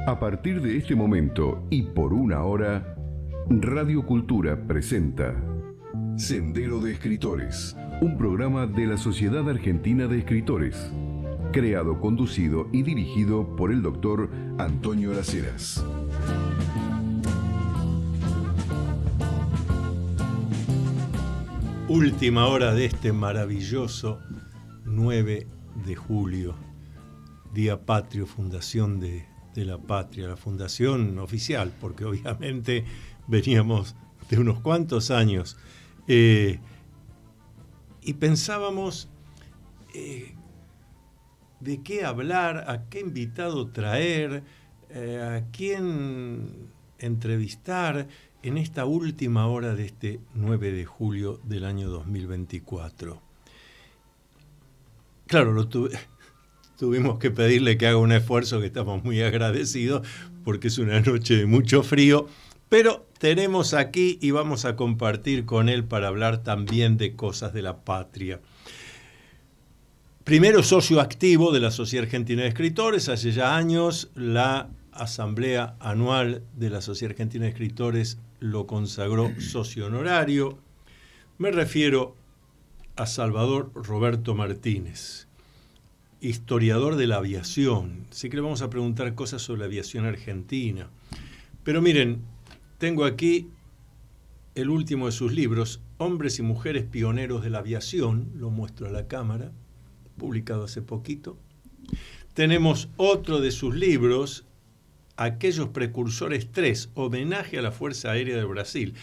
A partir de este momento y por una hora, Radio Cultura presenta Sendero de Escritores, un programa de la Sociedad Argentina de Escritores, creado, conducido y dirigido por el doctor Antonio Las Heras. Última hora de este maravilloso 9 de julio, Día Patrio, fundación de la patria, la fundación oficial, porque obviamente veníamos de unos cuantos años, y pensábamos de qué hablar, a qué invitado traer, a quién entrevistar en esta última hora de este 9 de julio del año 2024. Claro, tuvimos que pedirle que haga un esfuerzo, que estamos muy agradecidos, porque es una noche de mucho frío, pero tenemos aquí y vamos a compartir con él para hablar también de cosas de la patria. Primero socio activo de la Sociedad Argentina de Escritores, hace ya años la Asamblea Anual de la Sociedad Argentina de Escritores lo consagró socio honorario. Me refiero a Salvador Roberto Martínez, historiador de la aviación. Sí que le vamos a preguntar cosas sobre la aviación argentina. Pero miren, tengo aquí el último de sus libros, Hombres y Mujeres Pioneros de la Aviación, lo muestro a la cámara, publicado hace poquito. Tenemos otro de sus libros, Aquellos Precursores 3, Homenaje a la Fuerza Aérea del Brasil.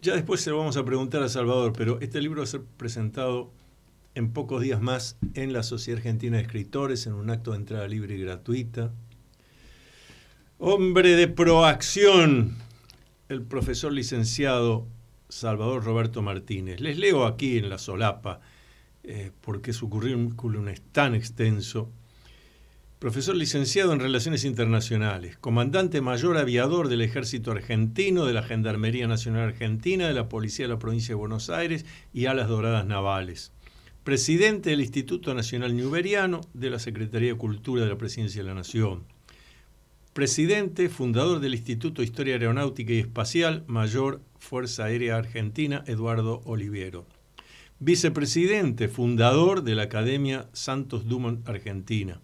Ya después se lo vamos a preguntar a Salvador, pero este libro va a ser presentado en pocos días más en la Sociedad Argentina de Escritores, en un acto de entrada libre y gratuita. Hombre de proacción, el profesor licenciado Salvador Roberto Martínez. Les leo aquí en la solapa, porque su currículum es tan extenso. Profesor licenciado en Relaciones Internacionales, comandante mayor aviador del Ejército Argentino, de la Gendarmería Nacional Argentina, de la Policía de la Provincia de Buenos Aires y Alas Doradas Navales. Presidente del Instituto Nacional Newberiano, de la Secretaría de Cultura de la Presidencia de la Nación. Presidente, fundador del Instituto de Historia Aeronáutica y Espacial, Mayor Fuerza Aérea Argentina, Eduardo Oliviero. Vicepresidente, fundador de la Academia Santos Dumont Argentina.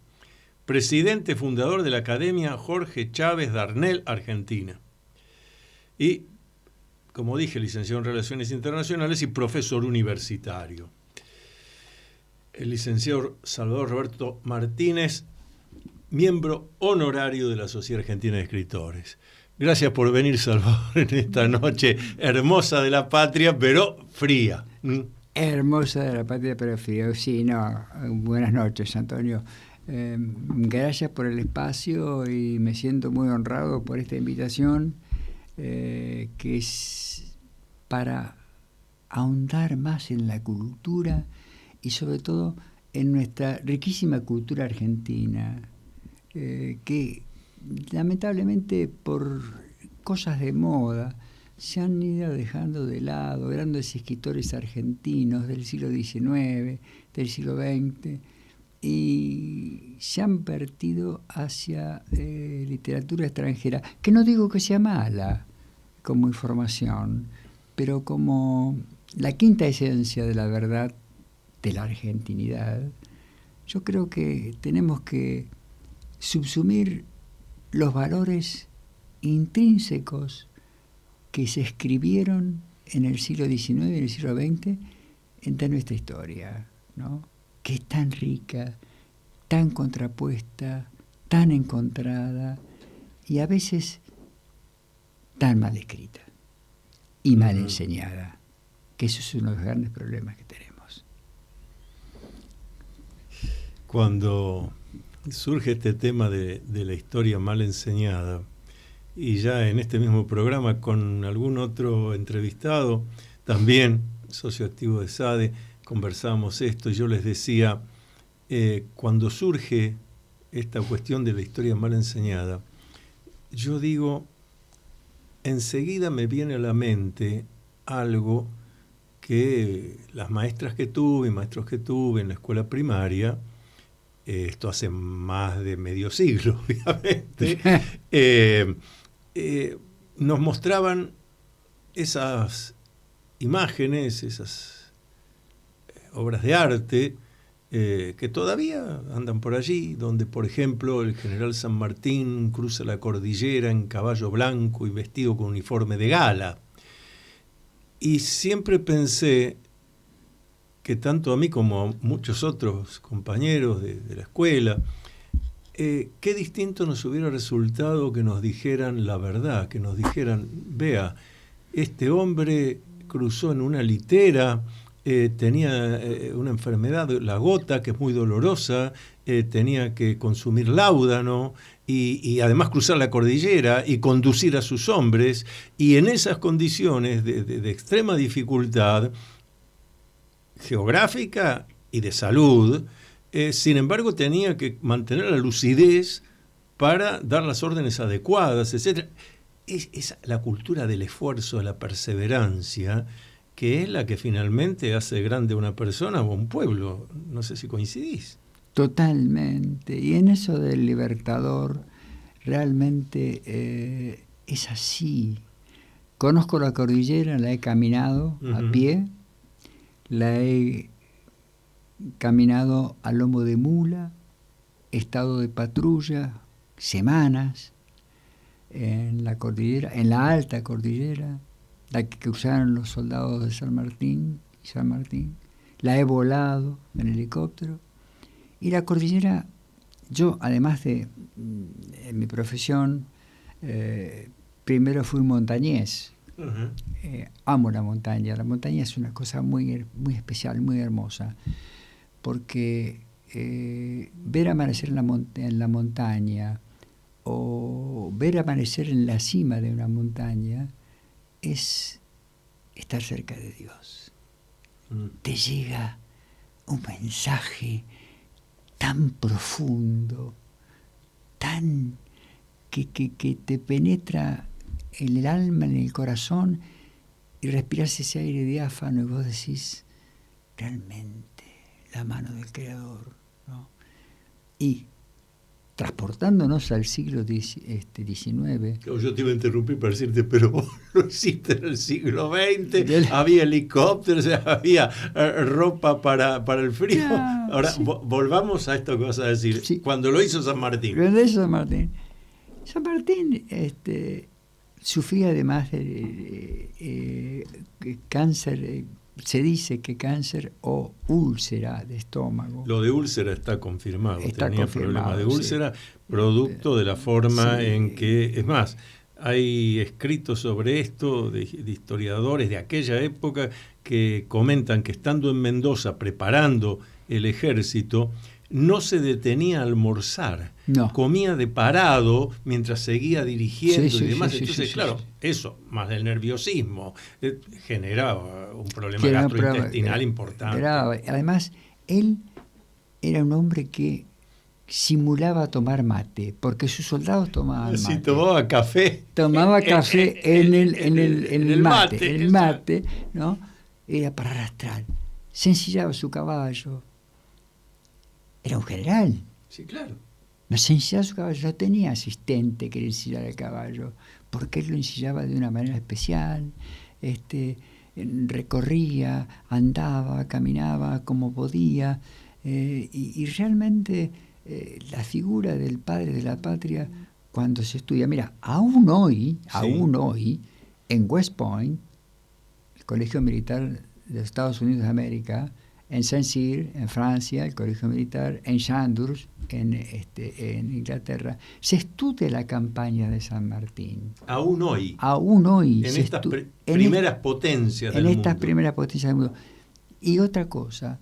Presidente fundador de la Academia Jorge Chávez Darnell, Argentina. Y, como dije, licenciado en Relaciones Internacionales y profesor universitario. El licenciado Salvador Roberto Martínez, miembro honorario de la Sociedad Argentina de Escritores. Gracias por venir, Salvador, en esta noche hermosa de la patria, pero fría. Hermosa de la patria, pero fría. Sí, no. Buenas noches, Antonio. Gracias por el espacio y me siento muy honrado por esta invitación, que es para ahondar más en la cultura y sobre todo en nuestra riquísima cultura argentina, que lamentablemente por cosas de moda se han ido dejando de lado grandes escritores argentinos del siglo XIX, del siglo XX, y se han vertido hacia literatura extranjera, que no digo que sea mala como información, pero como la quinta esencia de la verdad de la argentinidad. Yo creo que tenemos que subsumir los valores intrínsecos que se escribieron en el siglo XIX y en el siglo XX en nuestra historia, ¿no? Que es tan rica, tan contrapuesta, tan encontrada y a veces tan mal escrita y mal enseñada, que eso es uno de los grandes problemas que tenemos. Cuando surge este tema de la historia mal enseñada, y ya en este mismo programa con algún otro entrevistado, también socio activo de SADE, conversábamos esto y yo les decía, cuando surge esta cuestión de la historia mal enseñada, yo digo, enseguida me viene a la mente algo que las maestras que tuve, maestros que tuve en la escuela primaria, esto hace más de medio siglo, obviamente, nos mostraban esas imágenes, esas obras de arte que todavía andan por allí, donde, por ejemplo, el general San Martín cruza la cordillera en caballo blanco y vestido con uniforme de gala. Y siempre pensé que tanto a mí como a muchos otros compañeros de la escuela, qué distinto nos hubiera resultado que nos dijeran la verdad, que nos dijeran, vea, este hombre cruzó en una litera, tenía una enfermedad, la gota, que es muy dolorosa, tenía que consumir láudano y además cruzar la cordillera y conducir a sus hombres, y en esas condiciones de extrema dificultad geográfica y de salud, sin embargo tenía que mantener la lucidez para dar las órdenes adecuadas, etc. Es la cultura del esfuerzo, de la perseverancia, que es la que finalmente hace grande a una persona o a un pueblo. No sé si coincidís. Totalmente. Y en eso del libertador, realmente es así. Conozco la cordillera, la he caminado a pie, la he caminado a lomo de mula, he estado de patrulla semanas en la cordillera, en la alta cordillera, la que cruzaron los soldados de San Martín y San Martín, la he volado en helicóptero. Y la cordillera, yo además de en mi profesión, primero fui montañés. Amo la montaña. La montaña es una cosa muy, muy especial, muy hermosa, porque ver amanecer en la montaña o ver amanecer en la cima de una montaña es estar cerca de Dios. Te llega un mensaje tan profundo, tan que te penetra en el alma, en el corazón, y respirás ese aire diáfano y vos decís, realmente, la mano del Creador, ¿no? Y transportándonos al siglo XIX. Yo te iba a interrumpir para decirte, pero vos lo hiciste en el siglo XX, había helicópteros, había ropa para el frío. No, Ahora, sí. Volvamos a esto que vas a decir. Sí. Cuando lo hizo San Martín. Cuando hizo San Martín. San Martín sufría además de cáncer. Se dice que cáncer o úlcera de estómago. Lo de úlcera está confirmado. Tenía problemas de úlcera, sí. Producto de la forma sí. en que, es más, hay escritos sobre esto de historiadores de aquella época que comentan que estando en Mendoza preparando el ejército, no se detenía a almorzar, no. Comía de parado mientras seguía dirigiendo sí, y demás. Sí, Entonces, sí, claro, sí. Eso, más el nerviosismo, generaba un problema gastrointestinal importante. Grave. Además, él era un hombre que simulaba tomar mate, porque sus soldados tomaban mate. Sí, tomaba café. Tomaba café en el mate. En el mate, ¿no? Era para arrastrar. Se ensillaba su caballo. Era un general. Sí, claro. No se ensillaba su caballo, no tenía asistente que le ensillara el caballo, porque él lo ensillaba de una manera especial. Recorría, andaba, caminaba como podía, y realmente la figura del padre de la patria, cuando se estudia, mira, aún hoy, en West Point, el Colegio Militar de los Estados Unidos de América, en Saint-Cyr, en Francia, el Colegio Militar, en Chandos, en Inglaterra, se estudia la campaña de San Martín. Aún hoy. Aún hoy. En estas primeras potencias del mundo. En estas primeras potencias del mundo. Y otra cosa,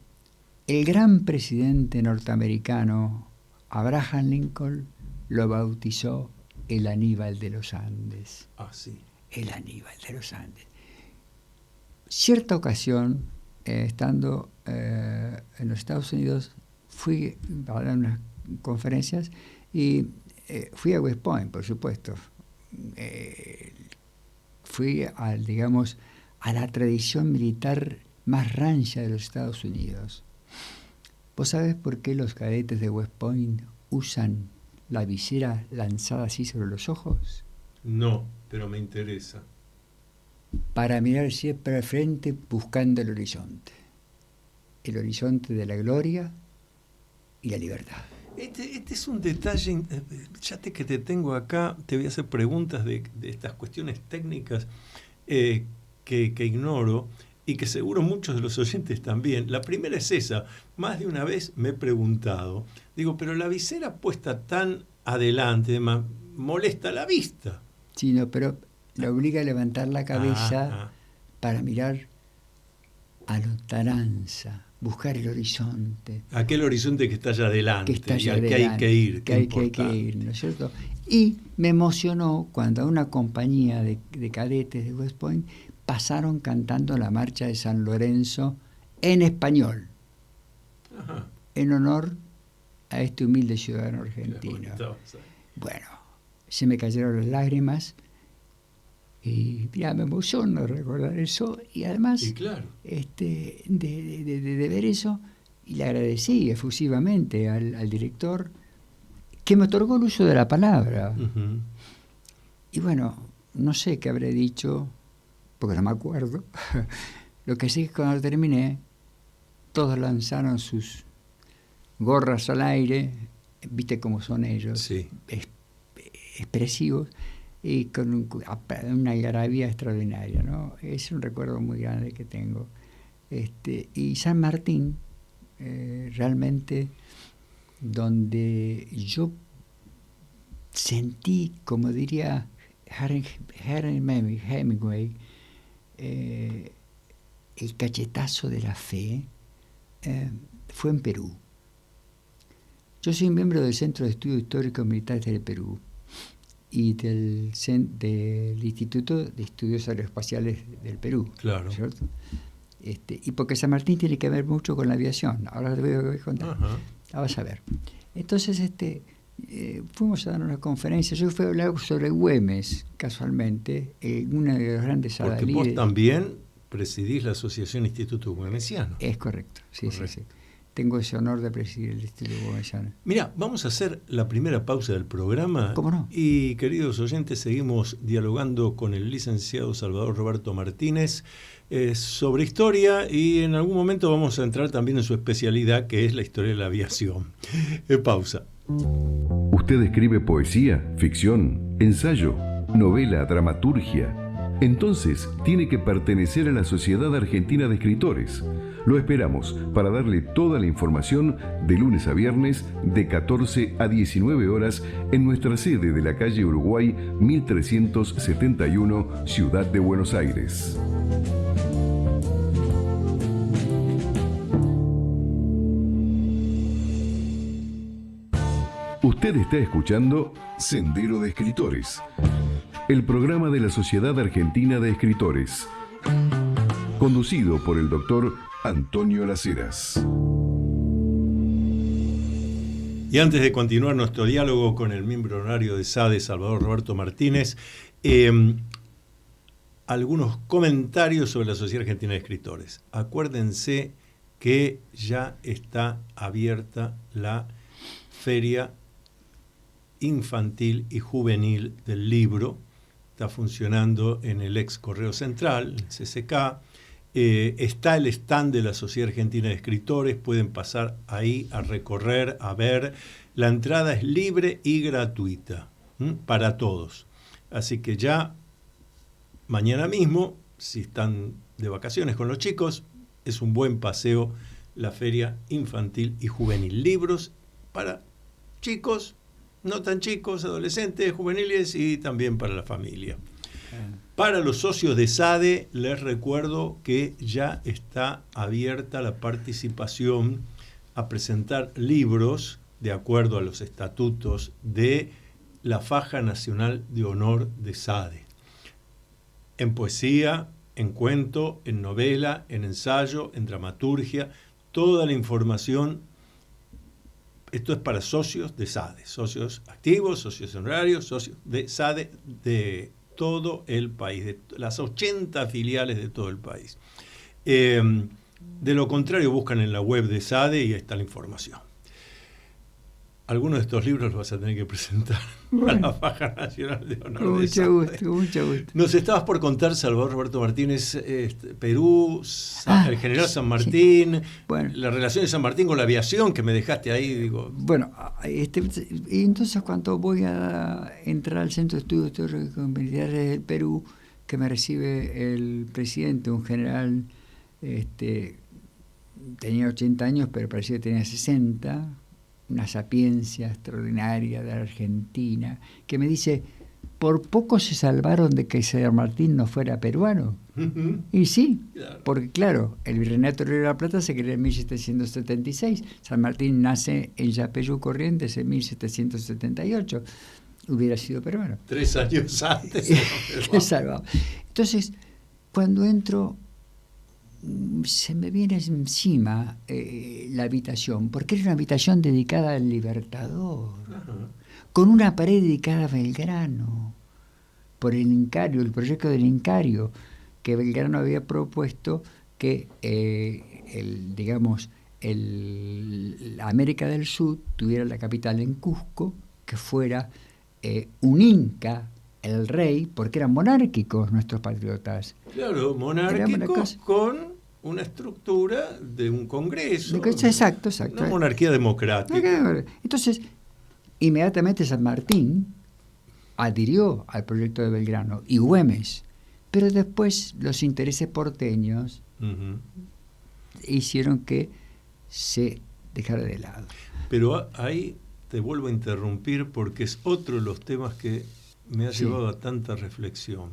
el gran presidente norteamericano, Abraham Lincoln, lo bautizó el Aníbal de los Andes. Ah, sí. El Aníbal de los Andes. Cierta ocasión, estando en los Estados Unidos, fui a dar unas conferencias y fui a West Point, por supuesto. Fui a la tradición militar más rancia de los Estados Unidos. ¿Vos sabés por qué los cadetes de West Point usan la visera lanzada así sobre los ojos? No, pero me interesa. Para mirar siempre al frente buscando el horizonte de la gloria y la libertad. Este es un detalle, ya que te tengo acá, te voy a hacer preguntas de estas cuestiones técnicas que ignoro y que seguro muchos de los oyentes también. La primera es esa, más de una vez me he preguntado, digo, pero la visera puesta tan adelante, molesta la vista. Sí, no, pero le obliga a levantar la cabeza para mirar a lontananza, buscar el horizonte. Aquel horizonte que está allá adelante, que y al que hay que ir. Que hay que ir, ¿no es cierto? Y me emocionó cuando a una compañía de cadetes de West Point pasaron cantando la marcha de San Lorenzo en español, en honor a este humilde ciudadano argentino. Bueno, se me cayeron las lágrimas y ya me emociono recordar eso, y además claro. de ver eso, y le agradecí efusivamente al director que me otorgó el uso de la palabra. Uh-huh. Y bueno, no sé qué habré dicho, porque no me acuerdo. Lo que sí es que cuando terminé, todos lanzaron sus gorras al aire, viste cómo son ellos, sí, expresivos, y con una algarabía extraordinaria, ¿no? Es un recuerdo muy grande que tengo. Y San Martín, realmente, donde yo sentí, como diría Hemingway, el cachetazo de la fe, fue en Perú. Yo soy miembro del Centro de Estudios Históricos Militares del Perú y del Instituto de Estudios Aeroespaciales del Perú. Claro. ¿Cierto? Y porque San Martín tiene que ver mucho con la aviación. Ahora te voy a contar. Uh-huh. Vas a ver. Entonces, fuimos a dar una conferencia. Yo fui a hablar sobre Güemes, casualmente, una de las grandes Porque adalides. vos también presidís la Asociación Instituto Güemesiano. Es correcto, sí, correcto. sí. Tengo ese honor de presidir el Instituto Güemesiano. Mira, vamos a hacer la primera pausa del programa. ¿Cómo no? Y, queridos oyentes, seguimos dialogando con el licenciado Salvador Roberto Martínez sobre historia, y en algún momento vamos a entrar también en su especialidad, que es la historia de la aviación. Pausa. ¿Usted escribe poesía, ficción, ensayo, novela, dramaturgia? Entonces tiene que pertenecer a la Sociedad Argentina de Escritores. Lo esperamos para darle toda la información de lunes a viernes de 14 a 19 horas en nuestra sede de la calle Uruguay 1371, Ciudad de Buenos Aires. Usted está escuchando Sendero de Escritores, el programa de la Sociedad Argentina de Escritores, conducido por el doctor Antonio Las Heras. Y antes de continuar nuestro diálogo con el miembro honorario de SADE, Salvador Roberto Martínez, algunos comentarios sobre la Sociedad Argentina de Escritores. Acuérdense que ya está abierta la Feria Infantil y Juvenil del Libro. Está funcionando en el ex Correo Central, el CCK. Está el stand de la Sociedad Argentina de Escritores, pueden pasar ahí a recorrer, a ver. La entrada es libre y gratuita para todos. Así que ya mañana mismo, si están de vacaciones con los chicos, es un buen paseo la Feria Infantil y Juvenil. Libros para chicos, no tan chicos, adolescentes, juveniles y también para la familia. Para los socios de SADE, les recuerdo que ya está abierta la participación a presentar libros de acuerdo a los estatutos de la Faja Nacional de Honor de SADE. En poesía, en cuento, en novela, en ensayo, en dramaturgia, toda la información. Esto es para socios de SADE, socios activos, socios honorarios, socios de SADE de todo el país, de las 80 filiales de todo el país. De lo contrario, buscan en la web de SADE y está la información. Algunos de estos libros los vas a tener que presentar a la Faja Nacional de Honor. Con mucho gusto, con mucho gusto. Nos estabas por contar, Salvador Roberto Martínez, Perú, el general sí, San Martín, sí. Bueno, la relación de San Martín con la aviación que me dejaste ahí. Digo. Bueno, entonces cuando voy a entrar al Centro de Estudios Teóricos Militares del Perú, que me recibe el presidente, un general, tenía 80 años, pero parecía que tenía 60, una sapiencia extraordinaria de la Argentina, que me dice, por poco se salvaron de que San Martín no fuera peruano. Y sí, claro. Porque claro, el Virreinato de Río de la Plata se creó en 1776, San Martín nace en Yapeyú, Corrientes, en 1778, hubiera sido peruano. 3 años antes. Se salvaba. Entonces, cuando entro, se me viene encima la habitación, porque era una habitación dedicada al Libertador, con una pared dedicada a Belgrano, por el Incario, el proyecto del Incario, que Belgrano había propuesto que, la América del Sur tuviera la capital en Cusco, que fuera un inca, el rey, porque eran monárquicos nuestros patriotas. Claro, monárquicos con una estructura de un congreso. Exacto. Una monarquía democrática. Entonces, inmediatamente San Martín adhirió al proyecto de Belgrano y Güemes, pero después los intereses porteños hicieron que se dejara de lado. Pero ahí te vuelvo a interrumpir porque es otro de los temas que me ha llevado a tanta reflexión.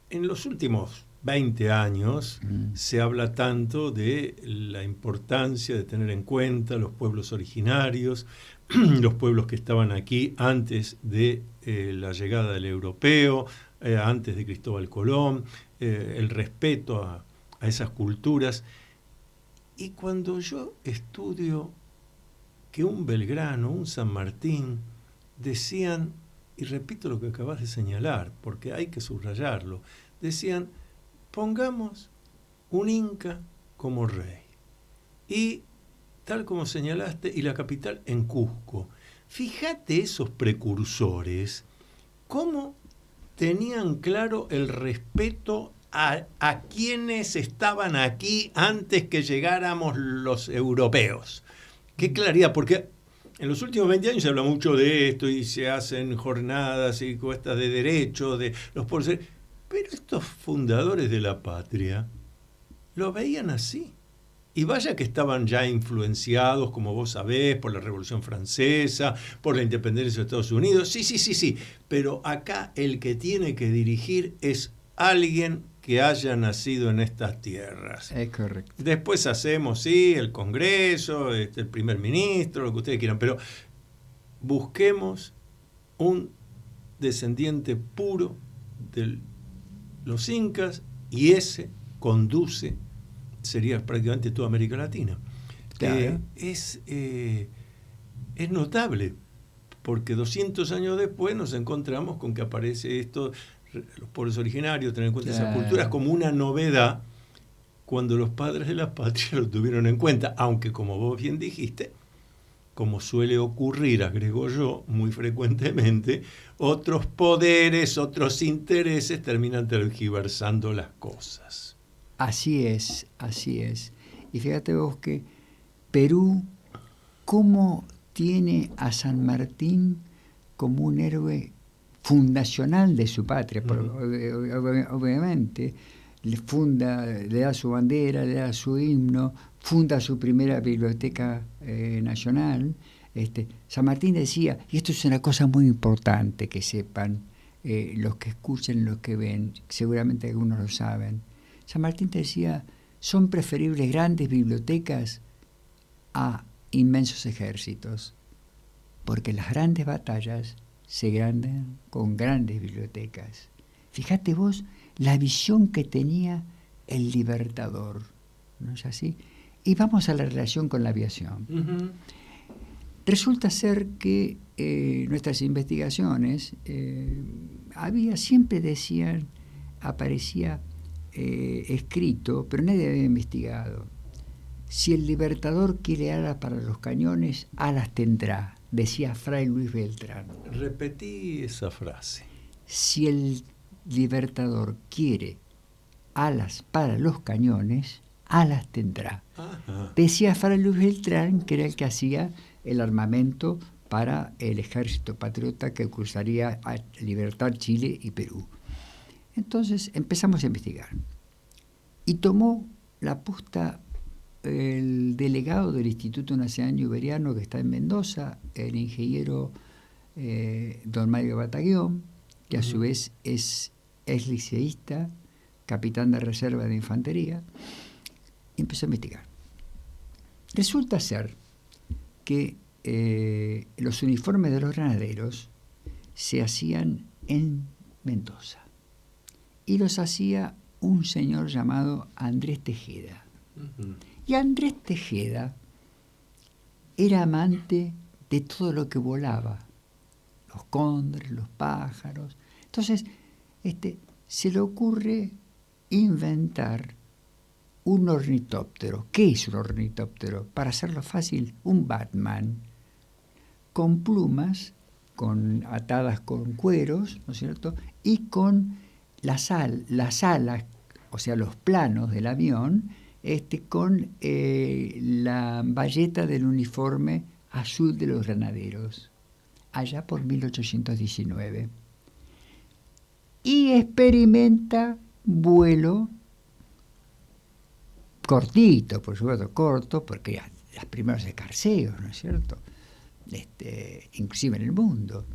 En los últimos 20 años se habla tanto de la importancia de tener en cuenta los pueblos originarios, los pueblos que estaban aquí antes de la llegada del europeo, antes de Cristóbal Colón, el respeto a esas culturas. Y cuando yo estudio que un Belgrano, un San Martín, decían, y repito lo que acabas de señalar, porque hay que subrayarlo, decían, pongamos un inca como rey. Y, tal como señalaste, y la capital en Cusco. Fíjate esos precursores, cómo tenían claro el respeto a quienes estaban aquí antes que llegáramos los europeos. Qué claridad, porque en los últimos 20 años se habla mucho de esto y se hacen jornadas y cuestas de derecho de los pueblos. Pero estos fundadores de la patria lo veían así. Y vaya que estaban ya influenciados, como vos sabés, por la Revolución Francesa, por la independencia de Estados Unidos. Sí. Pero acá el que tiene que dirigir es alguien que haya nacido en estas tierras. Es correcto. Después hacemos, sí, el Congreso, el primer ministro, lo que ustedes quieran, pero busquemos un descendiente puro de los incas y ese conduce, sería prácticamente toda América Latina. Claro. Es notable, porque 200 años después nos encontramos con que aparece esto, los pueblos originarios, tener en cuenta esas culturas como una novedad, cuando los padres de la patria lo tuvieron en cuenta, aunque como vos bien dijiste, como suele ocurrir, agrego yo, muy frecuentemente, otros poderes, otros intereses terminan tergiversando las cosas. Así es. Y fíjate vos que Perú, ¿cómo tiene a San Martín como un héroe fundacional de su patria? Obviamente, le da su bandera, le da su himno, funda su primera biblioteca nacional. San Martín decía, y esto es una cosa muy importante que sepan los que escuchen, los que ven, seguramente algunos lo saben. San Martín decía, son preferibles grandes bibliotecas a inmensos ejércitos, porque las grandes batallas se ganan con grandes bibliotecas. Fíjate vos la visión que tenía el Libertador, ¿no es así? Y vamos a la relación con la aviación. Resulta ser que nuestras investigaciones siempre decían, aparecía escrito, pero nadie había investigado. Si el Libertador quiere alas para los cañones, alas tendrá, decía Fray Luis Beltrán. Repetí esa frase. Si el Libertador quiere alas para los cañones, alas tendrá. Ajá. Decía Fray Luis Beltrán, que era el que hacía el armamento para el ejército patriota que cruzaría a libertar Chile y Perú. Entonces empezamos a investigar. Y tomó la posta el delegado del Instituto Nacional Iberiano, que está en Mendoza, el ingeniero don Mario Bataguión, que a su vez es liceísta, capitán de reserva de infantería, y empezó a investigar. Resulta ser que los uniformes de los granaderos se hacían en Mendoza, y los hacía un señor llamado Andrés Tejeda. Uh-huh. Y Andrés Tejeda era amante de todo lo que volaba, los cóndores, los pájaros. Entonces, se le ocurre inventar un ornitóptero. ¿Qué es un ornitóptero? Para hacerlo fácil, un Batman con plumas, atadas con cueros, ¿no es cierto? Y con las alas, o sea, los planos del avión, con la bayeta del uniforme azul de los granaderos, allá por 1819. Y experimenta vuelo cortito, por supuesto, corto, porque eran los primeros escarceos, ¿no es cierto? Inclusive en el mundo.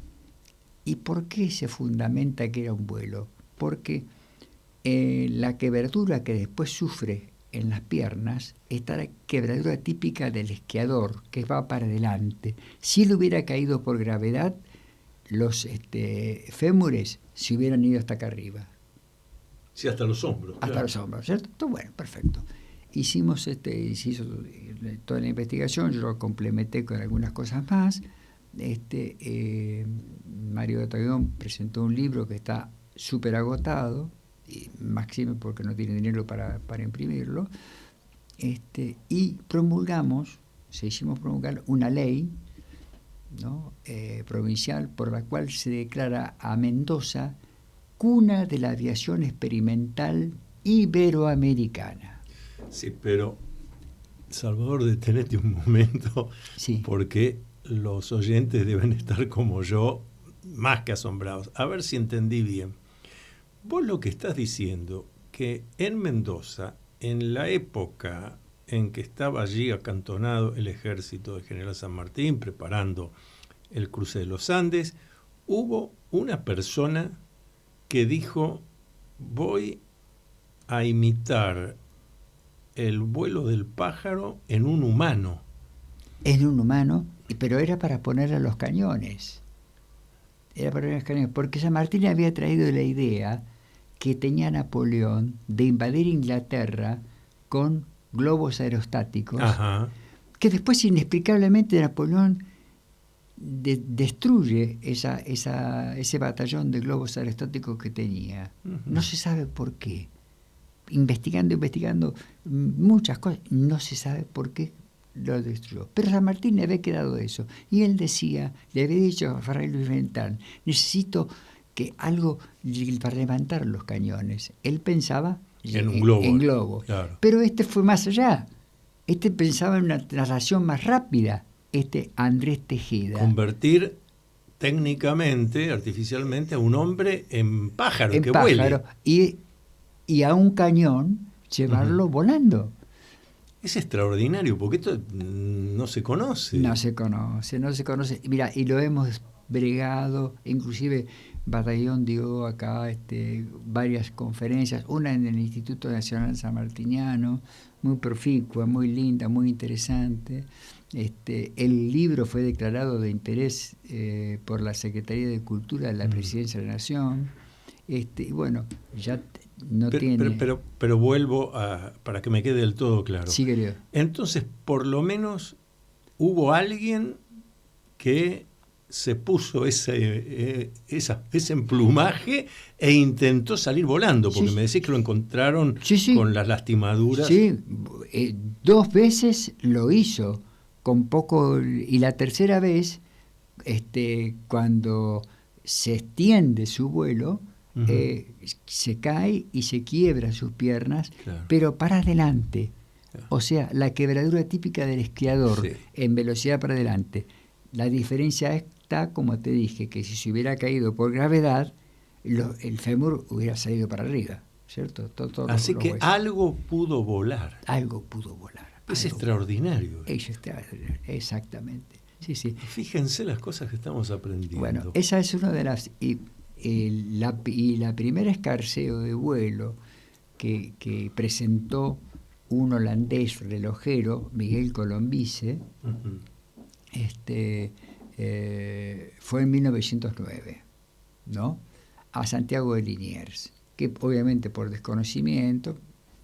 ¿Y por qué se fundamenta que era un vuelo? Porque la quebradura que después sufre en las piernas está la quebradura típica del esquiador, que va para adelante. Si él hubiera caído por gravedad, los fémures se hubieran ido hasta acá arriba. Sí, hasta los hombros. Hasta claro. los hombros, ¿cierto? Entonces, bueno, perfecto. Se hizo toda la investigación, yo lo complementé con algunas cosas más. Mario Bataguión presentó un libro que está súper agotado, y máxime porque no tiene dinero para imprimirlo, y se hicimos promulgar una ley, ¿no? Provincial por la cual se declara a Mendoza cuna de la aviación experimental iberoamericana. Sí, pero Salvador, detenete un momento, Sí. porque los oyentes deben estar como yo, más que asombrados. A ver si entendí bien. Vos lo que estás diciendo, que en Mendoza, en la época en que estaba allí acantonado el ejército del general San Martín, preparando el cruce de los Andes, hubo una persona que dijo: voy a imitar el vuelo del pájaro en un humano. En un humano, pero era para ponerle a los cañones. Porque San Martín había traído la idea que tenía Napoleón de invadir Inglaterra con globos aerostáticos. Ajá. Que después inexplicablemente Napoleón destruye ese batallón de globos aerostáticos que tenía. Uh-huh. No se sabe por qué. Investigando muchas cosas, no se sabe por qué lo destruyó. Pero San Martín le había quedado eso. Y él decía, le había dicho a Fray Luis Beltrán: necesito que algo para levantar los cañones. Él pensaba en un globo. En globo. Claro. Pero fue más allá. Pensaba en una traslación más rápida. Andrés Tejeda. Convertir técnicamente, artificialmente, a un hombre en pájaro, que vuele. Y a un cañón llevarlo volando. Es extraordinario, porque esto no se conoce. No se conoce. Mira, y lo hemos bregado, inclusive Bataguión dio acá varias conferencias, una en el Instituto Nacional Sanmartiniano, muy proficua, muy linda, muy interesante. El libro fue declarado de interés por la Secretaría de Cultura de la Presidencia de la Nación. Y bueno, ya no tiene... Pero vuelvo para que me quede del todo claro. Sí, querido. Entonces, por lo menos hubo alguien que se puso ese emplumaje e intentó salir volando, porque Sí, me decís que lo encontraron sí. con las lastimaduras. Sí, 2 veces lo hizo con poco, y la tercera vez, cuando se extiende su vuelo, Ujú. se cae y se quiebra sus piernas, Claro. pero para adelante. Claro. O sea, la quebradura típica del esquiador, Sí. en velocidad para adelante. La diferencia está, como te dije, que si se hubiera caído por gravedad, el fémur hubiera salido para arriba, ¿cierto? Todos Así los que huesos. algo pudo volar. Algo pudo volar. Es Algo extraordinario. Eso está, exactamente. Sí, sí. Fíjense las cosas que estamos aprendiendo. Bueno, esa es una de las... Y la primera escarceo de vuelo que presentó un holandés relojero, Miguel Colombice, Ujú. fue en 1909, ¿no? A Santiago de Liniers, que obviamente por desconocimiento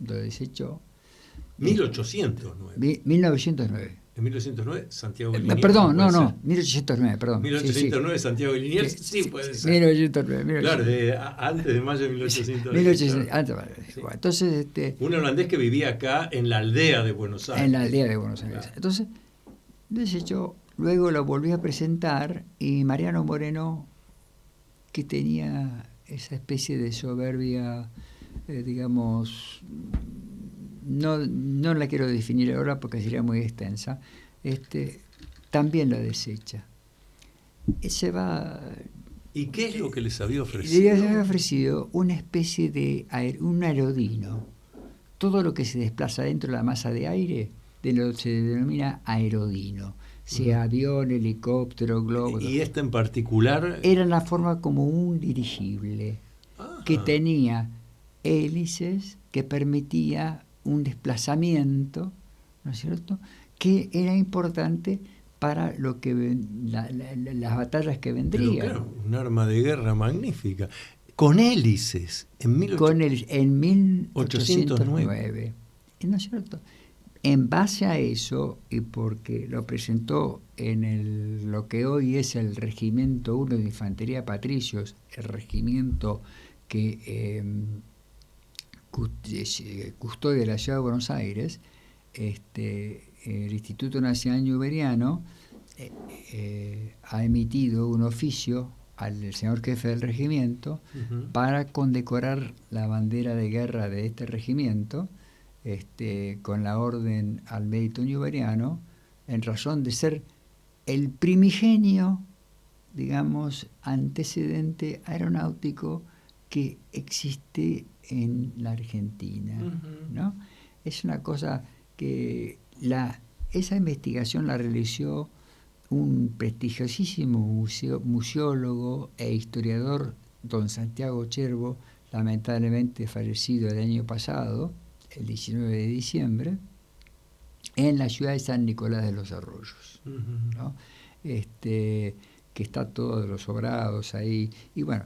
lo desechó. 1809. 1909. En 1909, Santiago de Liniers. Perdón, puede no, ser. 1809, perdón. 1809, Sí. Santiago de Liniers, sí Que- puede ser. 1909. Claro, antes de mayo de 1809. 1800, Claro. Sí. Entonces, Un holandés que vivía acá en la aldea de Buenos Aires. en la aldea de Buenos Aires. Claro. Entonces, desechó, luego lo volví a presentar y Mariano Moreno, que tenía esa especie de soberbia, digamos, no la quiero definir ahora porque sería muy extensa, también lo desecha. Se va... ¿Y qué es lo que les había ofrecido? Le había ofrecido una especie de un aerodino. Todo lo que se desplaza dentro de la masa de aire se denomina aerodino. Sea avión, helicóptero, globo. Y este en particular. Era la forma como un dirigible que tenía hélices, que permitía un desplazamiento, ¿no es cierto?, que era importante para lo que las batallas que vendrían. Pero claro, un arma de guerra magnífica. Con hélices, en 1809. ¿No es cierto? En base a eso, y porque lo presentó en lo que hoy es el Regimiento 1 de Infantería Patricios, el regimiento que custodia la ciudad de Buenos Aires, el Instituto Nacional Newberiano ha emitido un oficio al señor jefe del regimiento para condecorar la bandera de guerra de este regimiento, con la orden al mérito newberiano, en razón de ser el primigenio, digamos, antecedente aeronáutico que existe en la Argentina, ¿no? Es una cosa que esa investigación la realizó un prestigiosísimo museólogo e historiador, don Santiago Cherbo, lamentablemente fallecido el año pasado, el 19 de diciembre, en la ciudad de San Nicolás de los Arroyos, ¿no? Que está todo de los sobrados ahí. Y bueno,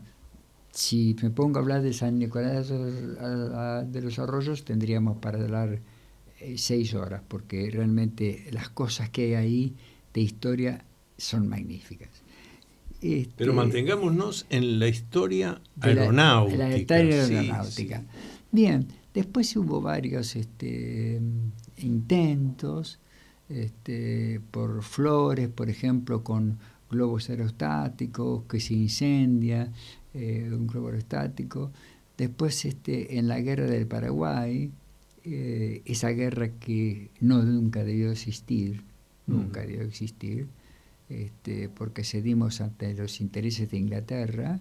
si me pongo a hablar de San Nicolás de los Arroyos, tendríamos para hablar 6 horas, porque realmente las cosas que hay ahí de historia son magníficas. Pero mantengámonos en la historia aeronáutica. La historia aeronáutica. Sí. Bien, después hubo varios intentos por Flores, por ejemplo, con globos aerostáticos, que se incendia un globo aerostático. Después en la guerra del Paraguay, esa guerra que nunca debió existir, porque cedimos ante los intereses de Inglaterra.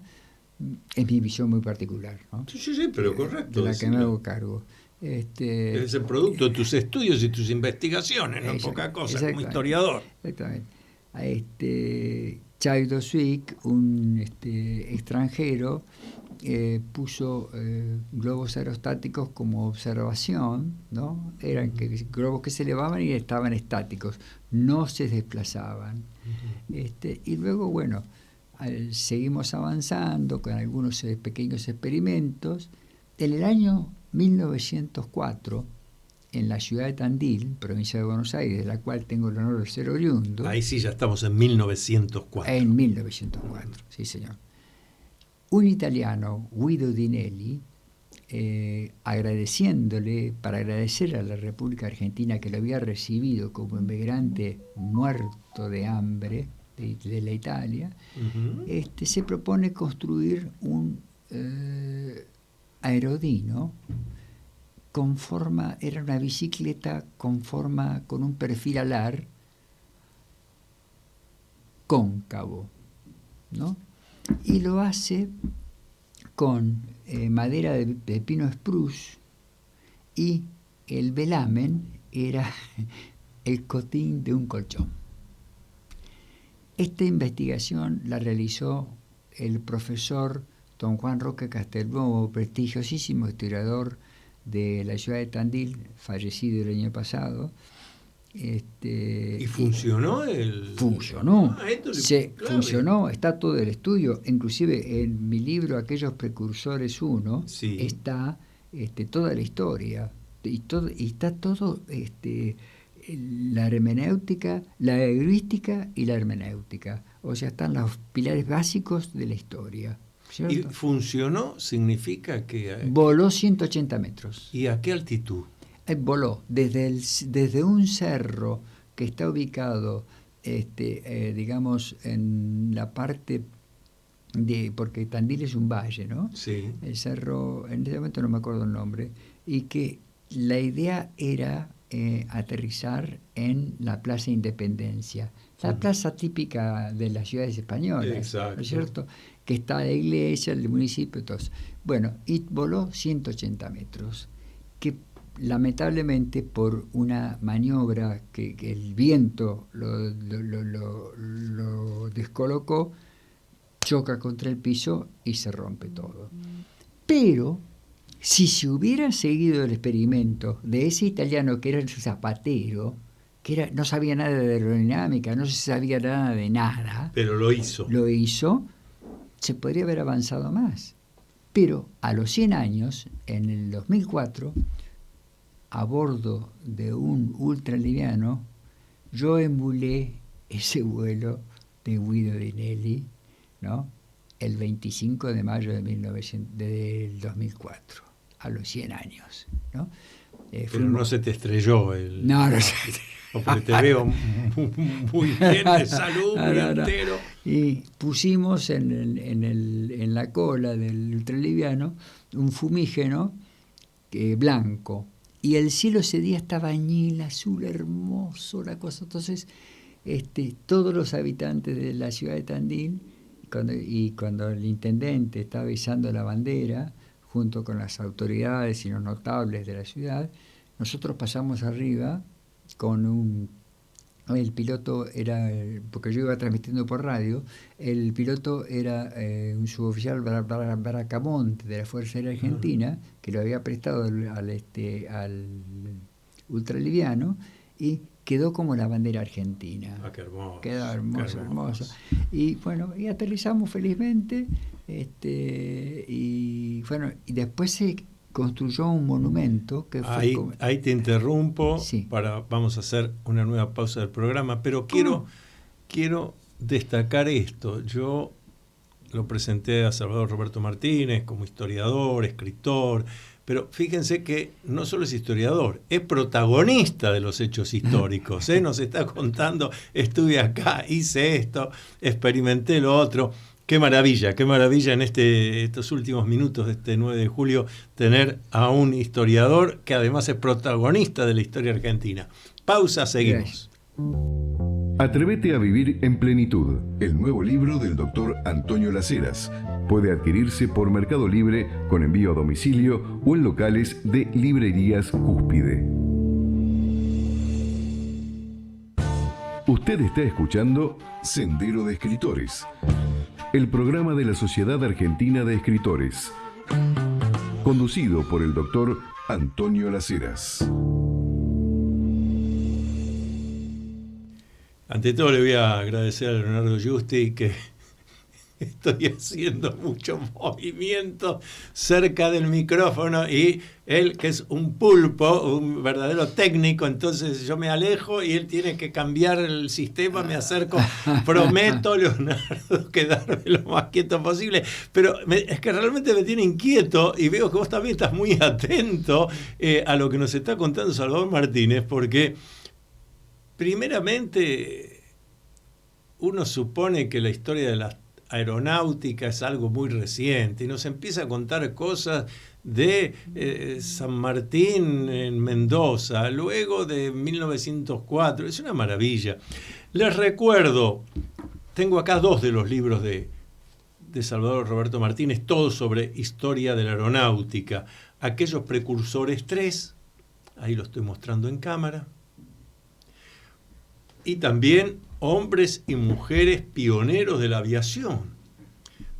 Es mi visión muy particular, ¿no? Sí, pero correcto. De la que me hago cargo. Es el producto de tus estudios y tus investigaciones, no poca cosa, como historiador. Exactamente. Chaydo Swick, un extranjero, puso globos aerostáticos como observación, ¿no? Eran globos que se elevaban y estaban estáticos, no se desplazaban. Y luego, bueno, seguimos avanzando con algunos pequeños experimentos. En el año 1904, en la ciudad de Tandil, provincia de Buenos Aires, de la cual tengo el honor de ser oriundo. Ahí sí ya estamos en 1904. En 1904, sí señor. Un italiano, Guido Dinelli, agradeciéndole, para agradecer a la República Argentina que lo había recibido como inmigrante muerto de hambre de la Italia, se propone construir un aerodino era una bicicleta con un perfil alar cóncavo, ¿no? Y lo hace con madera de pino spruce, y el velamen era el cotín de un colchón. Esta investigación la realizó el profesor don Juan Roque Castelnuovo, prestigiosísimo historiador de la ciudad de Tandil, fallecido el año pasado. ¿Y funcionó? Funcionó, Clave. funcionó, está todo el estudio, inclusive en mi libro Aquellos Precursores 1, sí, está toda la historia, y está todo, la hermenéutica, la heurística y la hermenéutica, o sea, están los pilares básicos de la historia, ¿cierto? ¿Y funcionó? ¿Significa que...? Voló 180 metros. ¿Y a qué altitud? Voló desde un cerro que está ubicado, digamos, en la parte porque Tandil es un valle, ¿no? Sí. El cerro, en este momento no me acuerdo el nombre, y que la idea era aterrizar en la Plaza Independencia, la plaza típica de las ciudades españolas. Exacto. ¿No es cierto? Que está la iglesia, el municipio, todo. Bueno, y voló 180 metros, que lamentablemente por una maniobra que el viento lo descolocó, choca contra el piso y se rompe todo. Pero si se hubiera seguido el experimento de ese italiano que era el zapatero, no sabía nada de aerodinámica, no se sabía nada de nada, pero lo hizo, se podría haber avanzado más. Pero a los 100 años, en el 2004, a bordo de un ultraliviano, yo emulé ese vuelo de Guido Dinelli, ¿no? El 25 de mayo del 2004, a los 100 años, ¿no? Pero no se te estrelló el... No se porque te veo muy bien de salud, muy entero. Y pusimos en la cola del ultraliviano un fumígeno blanco, y el cielo ese día estaba añil, azul, hermoso, la cosa. Entonces, todos los habitantes de la ciudad de Tandil, cuando el intendente estaba izando la bandera, junto con las autoridades y los notables de la ciudad, nosotros pasamos arriba con el piloto era, porque yo iba transmitiendo por radio, el piloto era un suboficial Bracamonte de la Fuerza Aérea Argentina, que lo había prestado al ultraliviano, y quedó como la bandera argentina. Ah, qué hermoso. Quedó hermoso. Y bueno, y aterrizamos felizmente, y bueno, y después se construyó un monumento que fue ahí te interrumpo, sí. Vamos a hacer una nueva pausa del programa, pero quiero destacar esto. Yo lo presenté a Salvador Roberto Martínez como historiador, escritor, pero fíjense que no solo es historiador, es protagonista de los hechos históricos, ¿eh? Nos está contando, estuve acá, hice esto, experimenté lo otro. Qué maravilla en estos últimos minutos de este 9 de julio tener a un historiador que además es protagonista de la historia argentina. Pausa, seguimos. Atrévete a vivir en plenitud, el nuevo libro del doctor Antonio Las Heras. Puede adquirirse por Mercado Libre con envío a domicilio o en locales de librerías Cúspide. Usted está escuchando Sendero de Escritores, el programa de la Sociedad Argentina de Escritores, conducido por el doctor Antonio Las Heras. Ante todo le voy a agradecer a Leonardo Giusti que estoy haciendo mucho movimiento cerca del micrófono y él, que es un pulpo, un verdadero técnico, entonces yo me alejo y él tiene que cambiar el sistema, me acerco, prometo, Leonardo, quedarme lo más quieto posible, pero es que realmente me tiene inquieto y veo que vos también estás muy atento a lo que nos está contando Salvador Martínez, porque primeramente uno supone que la historia de la aeronáutica es algo muy reciente y nos empieza a contar cosas de San Martín en Mendoza, luego de 1904, es una maravilla. Les recuerdo, tengo acá 2 de los libros de Salvador Roberto Martínez, todos sobre historia de la aeronáutica, aquellos precursores 3, ahí lo estoy mostrando en cámara, y también hombres y mujeres pioneros de la aviación.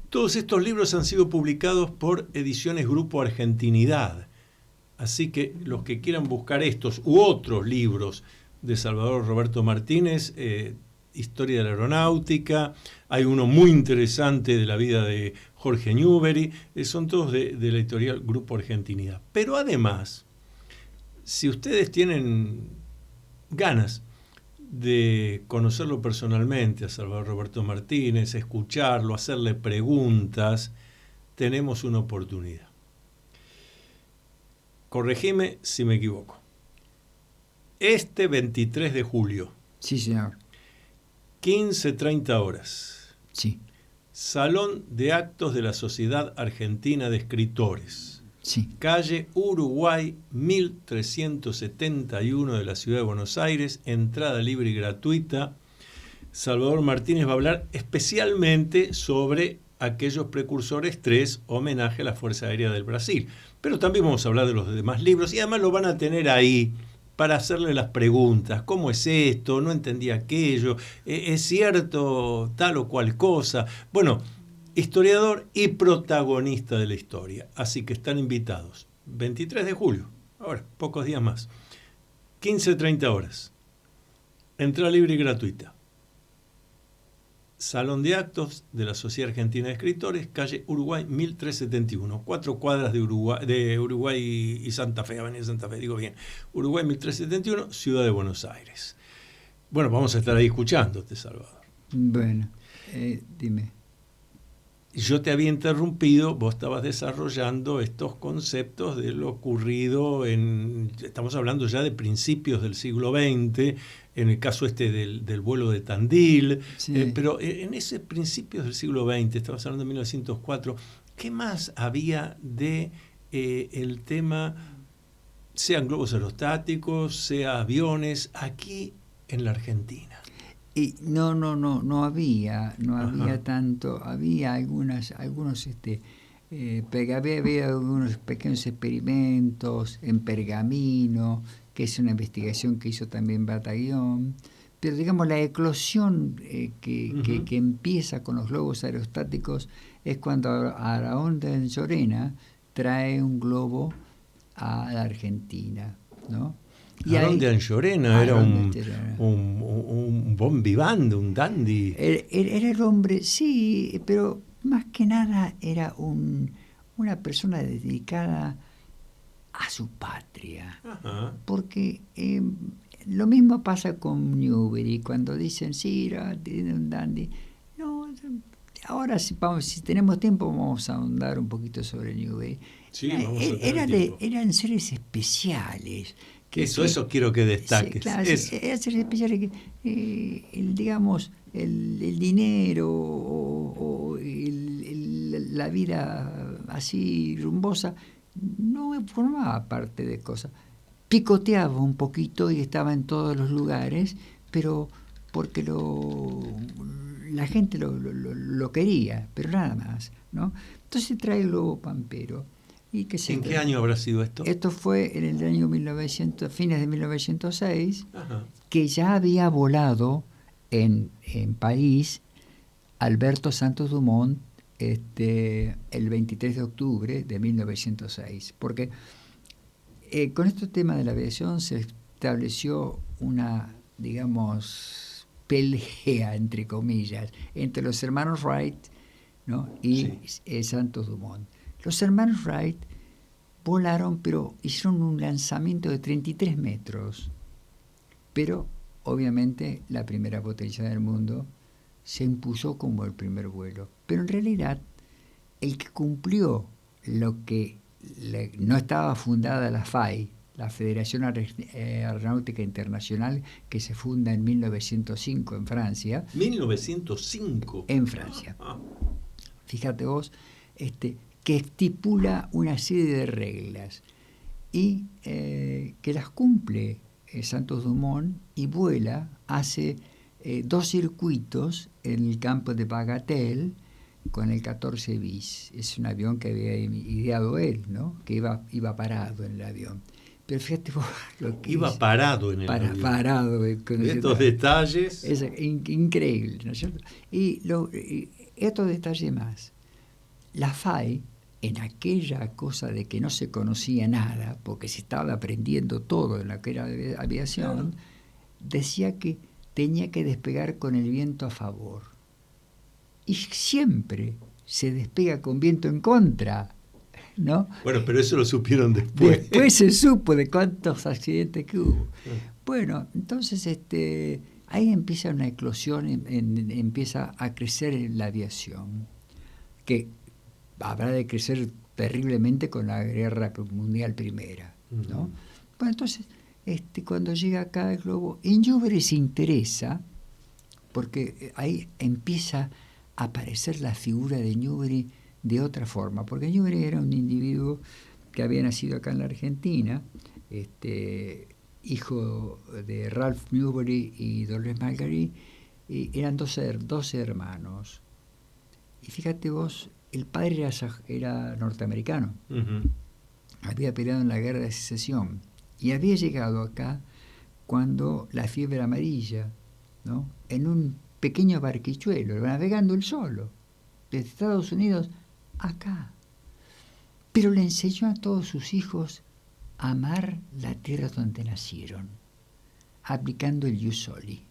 Todos estos libros han sido publicados por Ediciones Grupo Argentinidad. Así que los que quieran buscar estos u otros libros de Salvador Roberto Martínez, Historia de la Aeronáutica, hay uno muy interesante de la vida de Jorge Newbery, son todos de la editorial Grupo Argentinidad. Pero además, si ustedes tienen ganas de conocerlo personalmente a Salvador Roberto Martínez, escucharlo, hacerle preguntas, tenemos una oportunidad. Corregime si me equivoco. Este 23 de julio. Sí, señor. 15:30 horas. Sí. Salón de Actos de la Sociedad Argentina de Escritores. Sí. Calle Uruguay 1371 de la Ciudad de Buenos Aires, entrada libre y gratuita. Salvador Martínez va a hablar especialmente sobre aquellos precursores 3, homenaje a la Fuerza Aérea del Brasil. Pero también vamos a hablar de los demás libros y además lo van a tener ahí para hacerle las preguntas. ¿Cómo es esto? No entendí aquello. ¿Es cierto tal o cual cosa? Bueno, historiador y protagonista de la historia. Así que están invitados. 23 de julio, ahora, pocos días más. 15:30 horas. Entrada libre y gratuita. Salón de Actos de la Sociedad Argentina de Escritores, calle Uruguay 1371, 4 cuadras de Uruguay y Santa Fe, Avenida Santa Fe, digo bien. Uruguay 1371, Ciudad de Buenos Aires. Bueno, vamos a estar ahí escuchándote, Salvador. Bueno, dime. Yo te había interrumpido, vos estabas desarrollando estos conceptos de lo ocurrido estamos hablando ya de principios del siglo XX, en el caso del vuelo de Tandil, sí. Pero en ese principios del siglo XX, estabas hablando de 1904, ¿qué más había de el tema, sean globos aerostáticos, sea aviones, aquí en la Argentina? Y no había tanto, había algunos había algunos pequeños experimentos en pergamino, que es una investigación que hizo también Batallón, pero digamos la eclosión que empieza con los globos aerostáticos es cuando Araón de Llorena trae un globo a la Argentina, ¿no? Araón de Llorena era un bon vivant, un dandy. Era el hombre, sí, pero más que nada era una persona dedicada a su patria. Ajá. Porque lo mismo pasa con Newbery, cuando dicen, sí, era un dandy. No, ahora si tenemos tiempo vamos a ahondar un poquito sobre Newbery. Sí, eran seres especiales. Eso quiero que destaques. Sí, claro, eran seres especiales que, el dinero o la vida así rumbosa no formaba parte de cosas. Picoteaba un poquito y estaba en todos los lugares, pero porque la gente lo quería, pero nada más, ¿no? Entonces trae el globo pampero. ¿En qué año habrá sido esto? Esto fue en el año fines de 1906, Ajá. Que ya había volado en París Alberto Santos Dumont el 23 de octubre de 1906. Porque con este tema de la aviación se estableció una, digamos, pelea, entre comillas, entre los hermanos Wright ¿no? Y Santos Dumont. Los hermanos Wright volaron, pero hicieron un lanzamiento de 33 metros. Pero, obviamente, la primera potencia del mundo se impuso como el primer vuelo. Pero en realidad, el que cumplió lo que no estaba fundada la FAI, la Federación Aeronáutica Internacional, que se funda en 1905 en Francia. 1905. En Francia. Fíjate vos, que estipula una serie de reglas y que las cumple Santos Dumont y vuela, hace 2 circuitos en el campo de Bagatelle con el 14 bis. Es un avión que había ideado él, ¿no? Que iba parado en el avión. Pero fíjate vos lo que iba parado en el avión. Parado. Estos detalles. Es increíble, ¿no es cierto? Y estos detalles más. La FAI, en aquella cosa de que no se conocía nada, porque se estaba aprendiendo todo en lo que era aviación, decía que tenía que despegar con el viento a favor. Y siempre se despega con viento en contra, ¿no? Bueno, pero eso lo supieron después. Después se supo de cuántos accidentes que hubo. Bueno, entonces ahí empieza una eclosión, empieza a crecer la aviación, que habrá de crecer terriblemente con la Guerra Mundial Primera, ¿no? Bueno, entonces, cuando llega acá el globo, en Newbery se interesa, porque ahí empieza a aparecer la figura de Newbery de otra forma, porque Newbery era un individuo que había nacido acá en la Argentina, hijo de Ralph Newbery y Dolores Marguerite, y eran 12 hermanos. Y fíjate vos, el padre era norteamericano, había peleado en la Guerra de Secesión y había llegado acá cuando la fiebre amarilla, ¿no? En un pequeño barquichuelo, navegando él solo, desde Estados Unidos acá. Pero le enseñó a todos sus hijos a amar la tierra donde nacieron, aplicando el ius soli.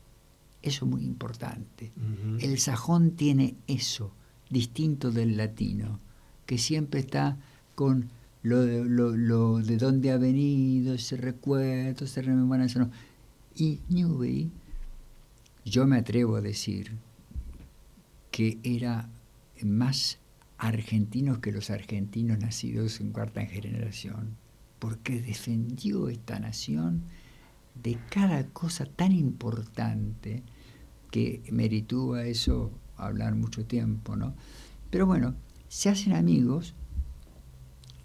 Eso es muy importante. El sajón tiene eso, distinto del latino, que siempre está con lo de dónde ha venido, ese recuerdo, esa remembranza. No. Y Newbery, yo me atrevo a decir que era más argentino que los argentinos nacidos en cuarta generación, porque defendió esta nación de cada cosa tan importante que meritó a eso hablar mucho tiempo, ¿no? Pero bueno, se hacen amigos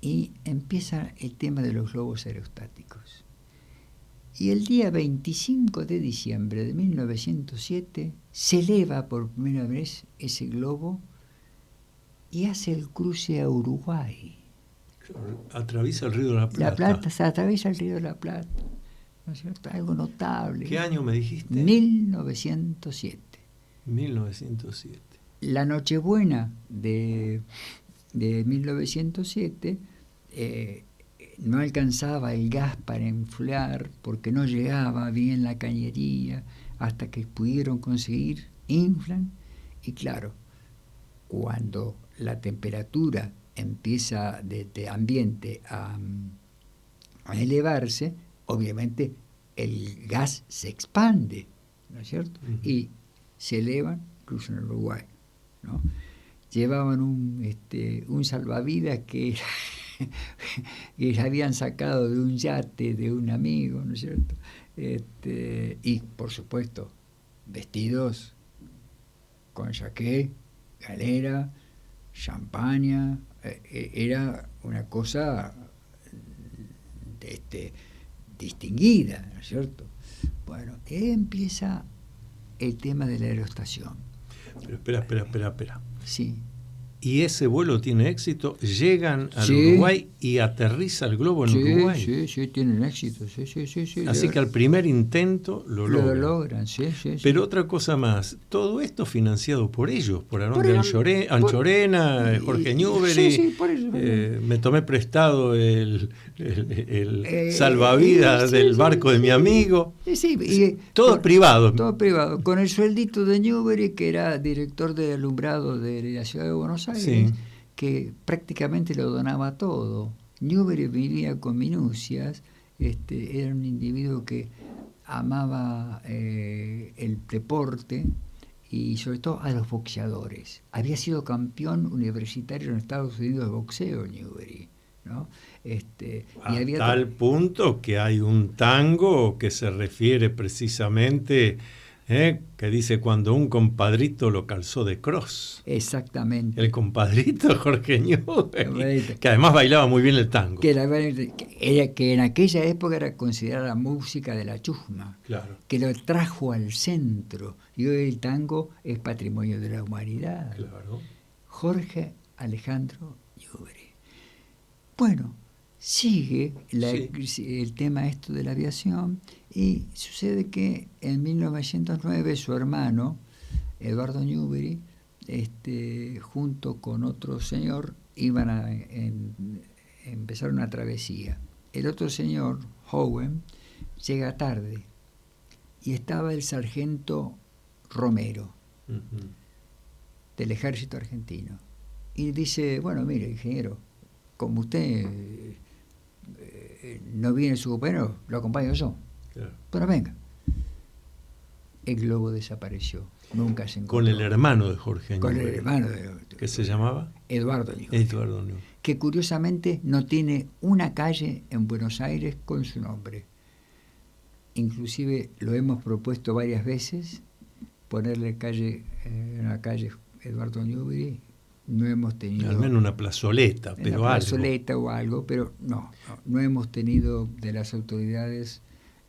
y empieza el tema de los globos aerostáticos. Y el día 25 de diciembre de 1907 se eleva por primera vez ese globo y hace el cruce a Uruguay. Atraviesa el Río de la Plata. La Plata, se atraviesa el Río de la Plata, ¿no es cierto? Algo notable. ¿Qué año me dijiste? 1907. 1907. La Nochebuena de 1907 no alcanzaba el gas para enfriar porque no llegaba bien la cañería, hasta que pudieron conseguir, inflan, y claro, cuando la temperatura empieza de ambiente a elevarse, obviamente el gas se expande, ¿no es cierto? Y se elevan, cruzan el Uruguay, ¿no? Llevaban un salvavidas que habían sacado de un yate de un amigo, ¿no es cierto? Y por supuesto, vestidos con jaqué, galera, champaña, era una cosa distinguida, ¿no es cierto? Bueno, ahí empieza el tema de la aeroestación. Pero espera. Sí. Y ese vuelo tiene éxito, llegan al Sí. Uruguay y aterriza el globo en Uruguay. Sí, tienen éxito, sí. Así que al primer intento lo logran. Sí. Pero otra cosa más, todo esto financiado por ellos, por Aarón Por de el- Anchorena, Jorge Newbery. Sí, por eso. Me tomé prestado el salvavidas del barco de mi amigo. Todo privado. Todo privado. Con el sueldito de Newbery, que era director de alumbrado de la ciudad de Buenos Aires, Sí. que prácticamente lo donaba todo. Newbery vivía con minucias, era un individuo que amaba el deporte y sobre todo a los boxeadores. Había sido campeón universitario en Estados Unidos de boxeo, Newbery, ¿no? A tal punto que hay un tango que se refiere precisamente, que dice cuando un compadrito lo calzó de cross. Exactamente. El compadrito Jorge Newbery, que además bailaba muy bien el tango. Que en aquella época era considerada la música de la chusma, Claro. que lo trajo al centro. Y hoy el tango es patrimonio de la humanidad. Claro. Jorge Alejandro Newbery. Bueno, sigue el tema esto de la aviación y sucede que en 1909 su hermano, Eduardo Newbery, junto con otro señor, iban a empezar una travesía. El otro señor, Howen, llega tarde y estaba el sargento Romero, del ejército argentino. Y dice, bueno, mire, ingeniero, como usted no viene su compañero, lo acompaño yo. Claro. Pero venga. El globo desapareció. Nunca se encontró. Con el hermano de Jorge Con Newbery. el hermano ¿Qué se llamaba? Eduardo Newbery. Eduardo Newbery. Que curiosamente no tiene una calle en Buenos Aires con su nombre. Inclusive lo hemos propuesto varias veces, ponerle una calle Eduardo Newbery. No hemos tenido... Al menos una plazoleta, pero una algo. plazoleta o algo, pero no hemos tenido de las autoridades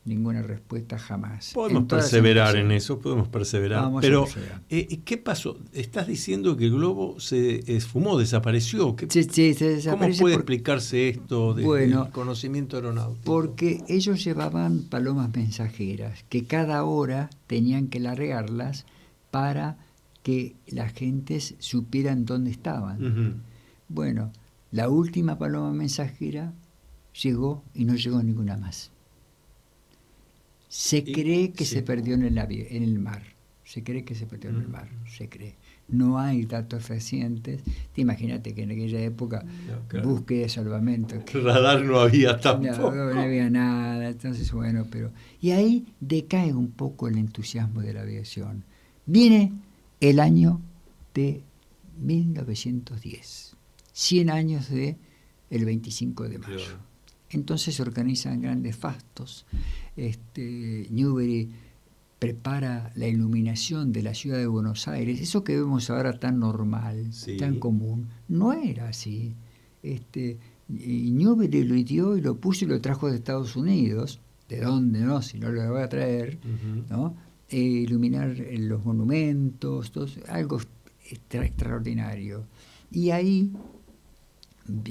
ninguna respuesta jamás. Podemos perseverar en eso, podemos perseverar. Vamos pero, a perseverar. ¿qué pasó? Estás diciendo que el globo se esfumó, desapareció. Se desaparece. ¿Cómo puede explicarse esto del conocimiento aeronáutico? Porque ellos llevaban palomas mensajeras, que cada hora tenían que largarlas para que las gentes supieran dónde estaban. Uh-huh. Bueno, la última paloma mensajera llegó y no llegó ninguna más. Se cree que se perdió en el mar. Se cree que se perdió en el mar. Se cree. No hay datos recientes. Imagínate que en aquella época, búsqueda de salvamento. Radar no había tampoco. No había nada. Entonces, bueno, pero... Y ahí decae un poco el entusiasmo de la aviación. Viene el año de 1910. 100 años de el 25 de mayo. Claro. Entonces se organizan grandes fastos. Newbery prepara la iluminación de la ciudad de Buenos Aires. Eso que vemos ahora tan normal, tan común, no era así. Y Newbery lo dio y lo puso y lo trajo de Estados Unidos. ¿De dónde no? Si no lo voy a traer, ¿no? Iluminar los monumentos, algo extraordinario. Y ahí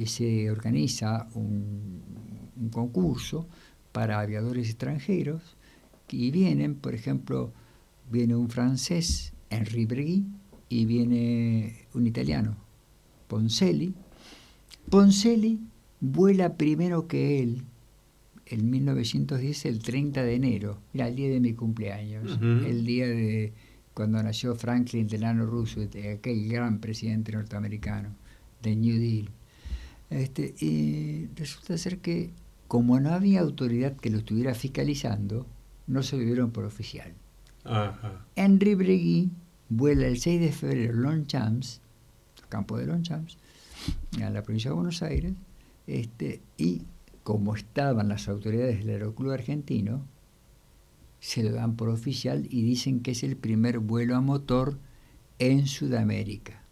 se organiza un concurso para aviadores extranjeros y vienen, por ejemplo, viene un francés, Henri Bregui, y viene un italiano, Poncelli. Poncelli vuela primero que él, en 1910, el 30 de enero, era el día de mi cumpleaños, el día de cuando nació Franklin Delano Roosevelt, aquel gran presidente norteamericano del New Deal. Y resulta ser que, como no había autoridad que lo estuviera fiscalizando, no se lo dieron por oficial. Ajá. Henri Bregui vuela el 6 de febrero en Longchamps, campo de Longchamps, en la provincia de Buenos Aires, y como estaban las autoridades del Aeroclub Argentino, se lo dan por oficial y dicen que es el primer vuelo a motor en Sudamérica,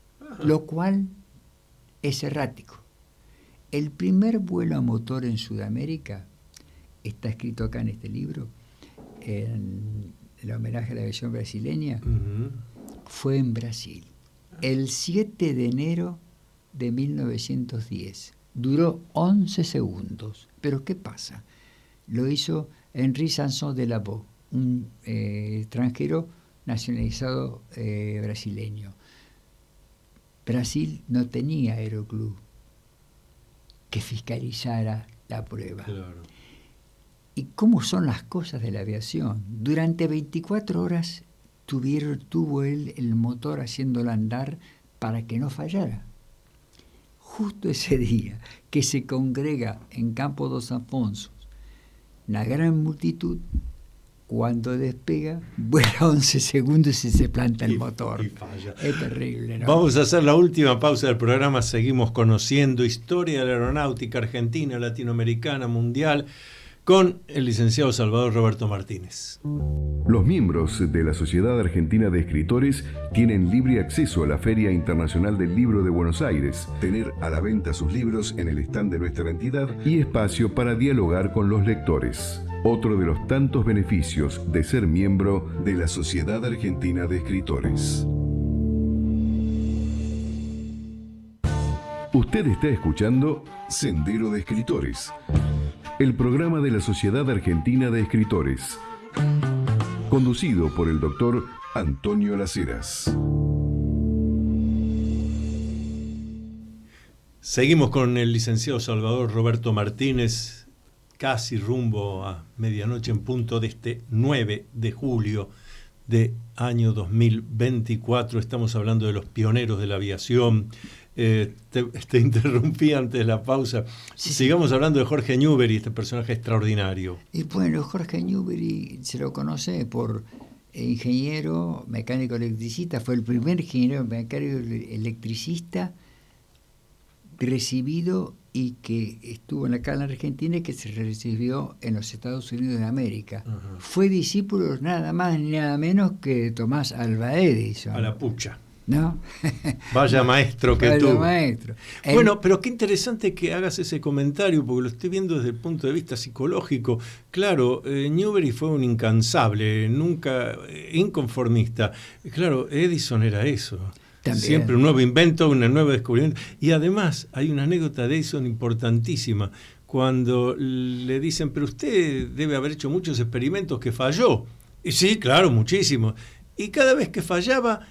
lo cual es errático. El primer vuelo a motor en Sudamérica, está escrito acá en este libro, en el homenaje a la aviación brasileña, fue en Brasil, el 7 de enero de 1910. Duró 11 segundos. Pero ¿qué pasa? Lo hizo Henri Sanson de Labo, un extranjero nacionalizado brasileño. Brasil no tenía aeroclub que fiscalizara la prueba. Claro. ¿Y cómo son las cosas de la aviación? Durante 24 horas tuvo él el motor haciéndolo andar para que no fallara. Justo ese día que se congrega en Campo dos Afonsos una gran multitud, cuando despega, vuela 11 segundos y se planta el motor. Y falla. Es terrible, ¿no? Vamos a hacer la última pausa del programa. Seguimos conociendo historia de la aeronáutica argentina, latinoamericana, mundial, con el licenciado Salvador Roberto Martínez. Los miembros de la Sociedad Argentina de Escritores tienen libre acceso a la Feria Internacional del Libro de Buenos Aires, tener a la venta sus libros en el stand de nuestra entidad y espacio para dialogar con los lectores. Otro de los tantos beneficios de ser miembro de la Sociedad Argentina de Escritores. Usted está escuchando Sendero de Escritores, el programa de la Sociedad Argentina de Escritores, conducido por el doctor Antonio Las Heras. Seguimos con el licenciado Salvador Roberto Martínez, casi rumbo a medianoche en punto de este 9 de julio de año 2024. Estamos hablando de los pioneros de la aviación. Te interrumpí antes de la pausa. Sí. Sigamos hablando de Jorge Newbery, este personaje extraordinario. Y bueno, Jorge Newbery se lo conoce por ingeniero mecánico electricista, fue el primer ingeniero mecánico electricista recibido y que estuvo acá en la Argentina y que se recibió en los Estados Unidos de América. Uh-huh. Fue discípulo nada más ni nada menos que Tomás Alva Edison. A la pucha. ¿No? Vaya maestro que Vaya tuvo. maestro. Bueno, pero qué interesante que hagas ese comentario, porque lo estoy viendo desde el punto de vista psicológico. Claro, Newbery fue un incansable, nunca inconformista. Claro, Edison era eso. También. Siempre un nuevo invento, un nuevo descubrimiento. Y además hay una anécdota de Edison importantísima. Cuando le dicen, pero usted debe haber hecho muchos experimentos que falló. Y sí, claro, muchísimos. Y cada vez que fallaba,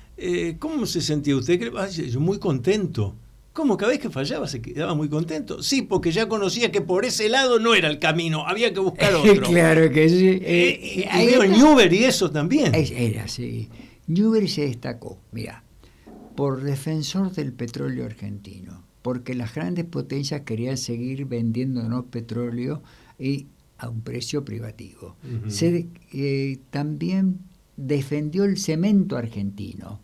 ¿cómo se sentía usted? Yo muy contento. ¿Cómo? Cada vez que fallaba se quedaba muy contento. Sí, porque ya conocía que por ese lado no era el camino, había que buscar otro. Claro que sí. Y veo Newbery eso también. Era así. Newbery se destacó, mira, por defensor del petróleo argentino, porque las grandes potencias querían seguir vendiéndonos petróleo y a un precio privativo. Uh-huh. También defendió el cemento argentino.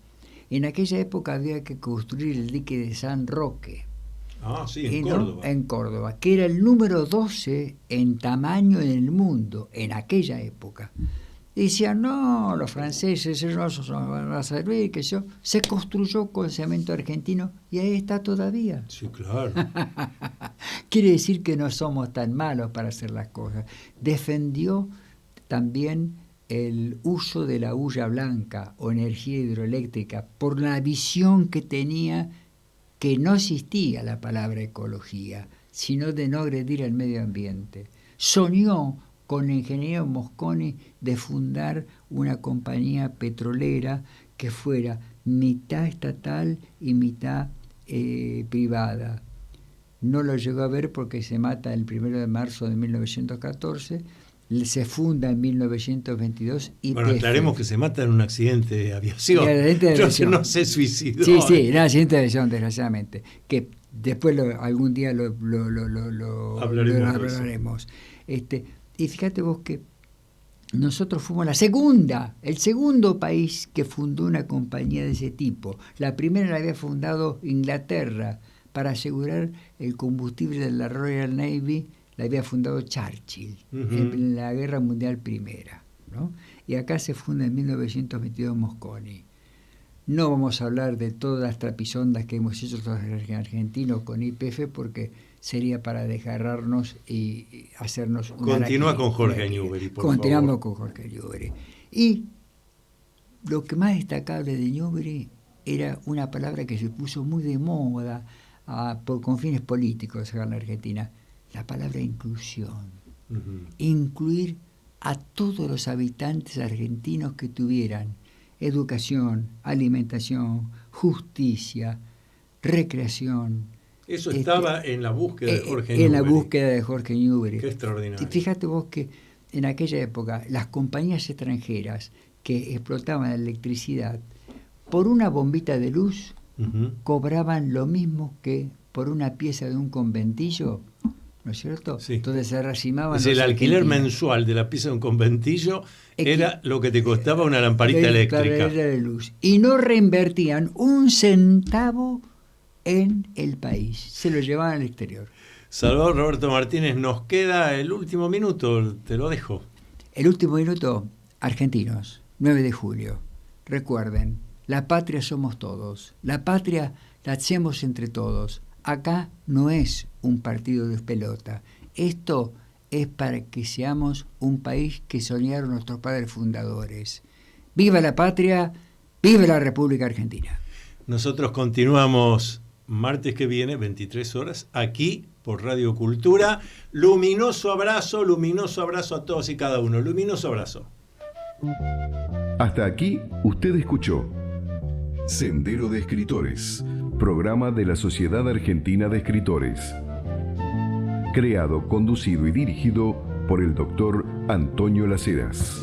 En aquella época había que construir el dique de San Roque. Ah, sí, en Córdoba. En Córdoba, que era el número 12 en tamaño en el mundo, en aquella época. Y decían, no, los franceses no van a servir, que yo. Se construyó con cemento argentino y ahí está todavía. Sí, claro. Quiere decir que no somos tan malos para hacer las cosas. Defendió también el uso de la hulla blanca o energía hidroeléctrica por la visión que tenía que no existía la palabra ecología, sino de no agredir al medio ambiente. Soñó con el ingeniero Mosconi de fundar una compañía petrolera que fuera mitad estatal y mitad privada. No lo llegó a ver porque se mata el 1 de marzo de 1914, se funda en 1922 y bueno, aclaremos que se mata en un accidente de aviación. Entonces no se suicidó. Sí, en un accidente de aviación, desgraciadamente, que después algún día lo hablaremos. Y fíjate vos que nosotros fuimos el segundo país que fundó una compañía de ese tipo. La primera la había fundado Inglaterra para asegurar el combustible de la Royal Navy, la había fundado Churchill en la Guerra Mundial Primera, ¿no? Y acá se funda en 1922 Mosconi. No vamos a hablar de todas las trapisondas que hemos hecho los argentinos con YPF porque sería para desgarrarnos y hacernos un Continúa con Jorge Newbery, por Continuamos favor. con Jorge Newbery. Y lo que más destacable de Newbery era una palabra que se puso muy de moda con fines políticos acá en la Argentina, la palabra inclusión. Ujú. Incluir a todos los habitantes argentinos que tuvieran educación, alimentación, justicia, recreación. Eso estaba en la búsqueda de Jorge Newbery. En la búsqueda de Jorge Newbery. Qué extraordinario. Y fíjate vos que en aquella época las compañías extranjeras que explotaban la electricidad, por una bombita de luz, Ujú. cobraban lo mismo que por una pieza de un conventillo, ¿no es cierto? Sí. Entonces se racimaban Es el los alquiler argentinos. mensual de la pieza de un conventillo era lo que te costaba una lamparita La eléctrica. de luz. Y no reinvertían un centavo en el país. Se lo llevaban al exterior. Salvador Roberto Martínez, nos queda el último minuto, te lo dejo. El último minuto, argentinos, 9 de julio. Recuerden, la patria somos todos. La patria la hacemos entre todos. Acá no es un partido de pelota. Esto es para que seamos un país que soñaron nuestros padres fundadores. ¡Viva la patria! ¡Viva la República Argentina! Nosotros continuamos martes que viene, 23 horas, aquí por Radio Cultura. Luminoso abrazo a todos y cada uno. Luminoso abrazo. Hasta aquí usted escuchó Sendero de Escritores, programa de la Sociedad Argentina de Escritores. Creado, conducido y dirigido por el doctor Antonio Las Heras.